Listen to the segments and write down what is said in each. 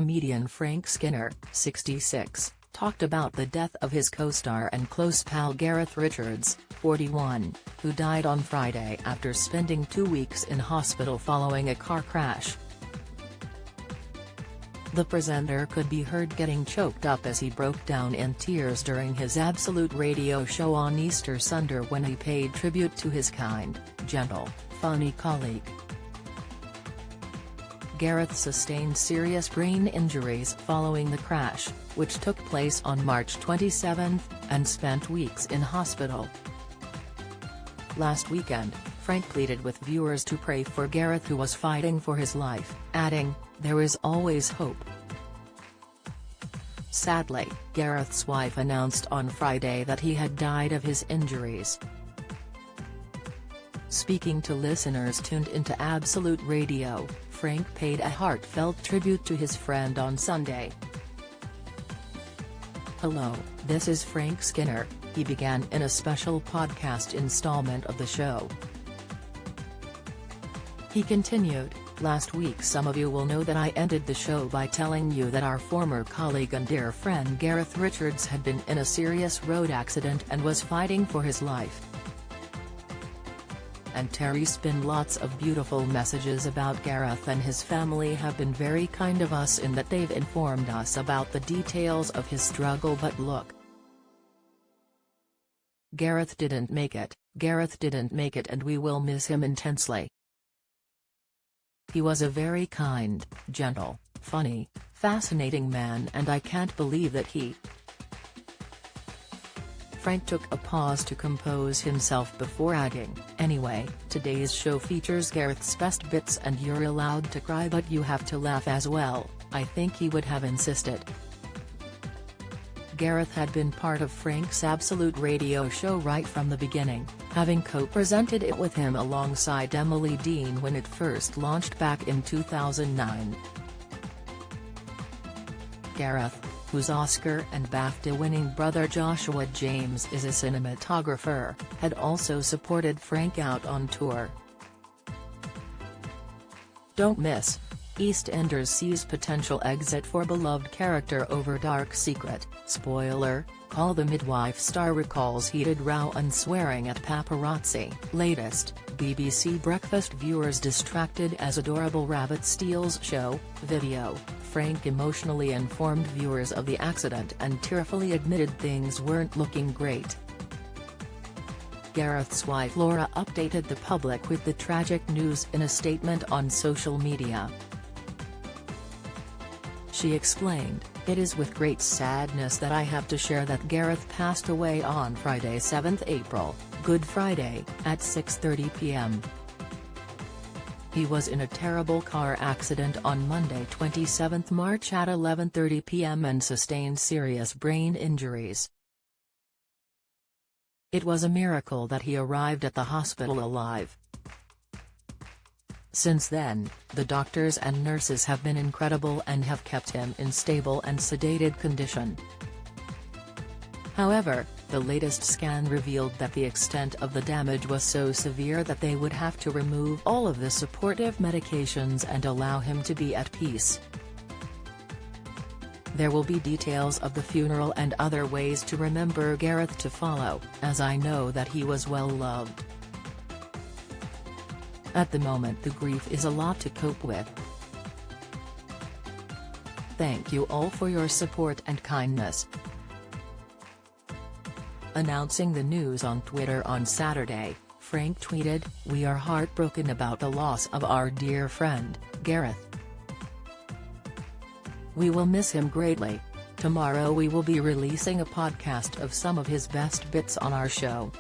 Comedian Frank Skinner, 66, talked about the death of his co-star and close pal Gareth Richards, 41, who died on Friday after spending 2 weeks in hospital following a car crash. The presenter could be heard getting choked up as he broke down in tears during his Absolute radio show on Easter Sunday when he paid tribute to his kind, gentle, funny colleague. Gareth sustained serious brain injuries following the crash, which took place on March 27, and spent weeks in hospital. Last weekend, Frank pleaded with viewers to pray for Gareth, who was fighting for his life, adding, "There is always hope." Sadly, Gareth's wife announced on Friday that he had died of his injuries. Speaking to listeners tuned into Absolute Radio, Frank paid a heartfelt tribute to his friend on Sunday. "Hello, this is Frank Skinner," he began in a special podcast installment of the show. He continued, "Last week some of you will know that I ended the show by telling you that our former colleague and dear friend Gareth Richards had been in a serious road accident and was fighting for his life. And Terry's been lots of beautiful messages about Gareth, and his family have been very kind of us in that they've informed us about the details of his struggle, but look. Gareth didn't make it, and we will miss him intensely. He was a very kind, gentle, funny, fascinating man, and I can't believe that he..." Frank took a pause to compose himself before adding, "Anyway, today's show features Gareth's best bits and you're allowed to cry, but you have to laugh as well, I think he would have insisted." Gareth had been part of Frank's Absolute radio show right from the beginning, having co-presented it with him alongside Emily Dean when it first launched back in 2009. Gareth, whose Oscar and BAFTA-winning brother Joshua James is a cinematographer, had also supported Frank out on tour. Don't miss: EastEnders sees potential exit for beloved character over dark secret. Spoiler: Call the Midwife star recalls heated row and swearing at paparazzi. Latest: BBC Breakfast viewers distracted as adorable rabbit steals show. Video: Frank emotionally informed viewers of the accident and tearfully admitted things weren't looking great. Gareth's wife Laura updated the public with the tragic news in a statement on social media. She explained, "It is with great sadness that I have to share that Gareth passed away on Friday, 7th April, Good Friday, at 6:30 p.m. He was in a terrible car accident on Monday, 27th March at 11:30 p.m. and sustained serious brain injuries. It was a miracle that he arrived at the hospital alive. Since then, the doctors and nurses have been incredible and have kept him in stable and sedated condition." However, the latest scan revealed that the extent of the damage was so severe that they would have to remove all of the supportive medications and allow him to be at peace. There will be details of the funeral and other ways to remember Gareth to follow, as I know that he was well loved. At the moment the grief is a lot to cope with. Thank you all for your support and kindness." Announcing the news on Twitter on Saturday, Frank tweeted, "We are heartbroken about the loss of our dear friend, Gareth. We will miss him greatly. Tomorrow we will be releasing a podcast of some of his best bits on our show."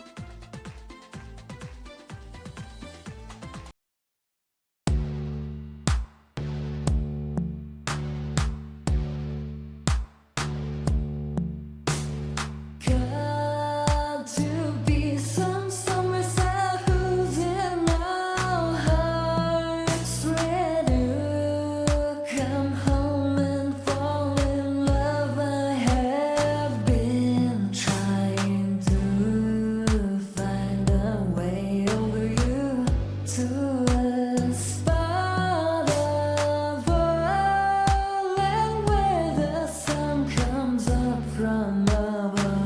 lover.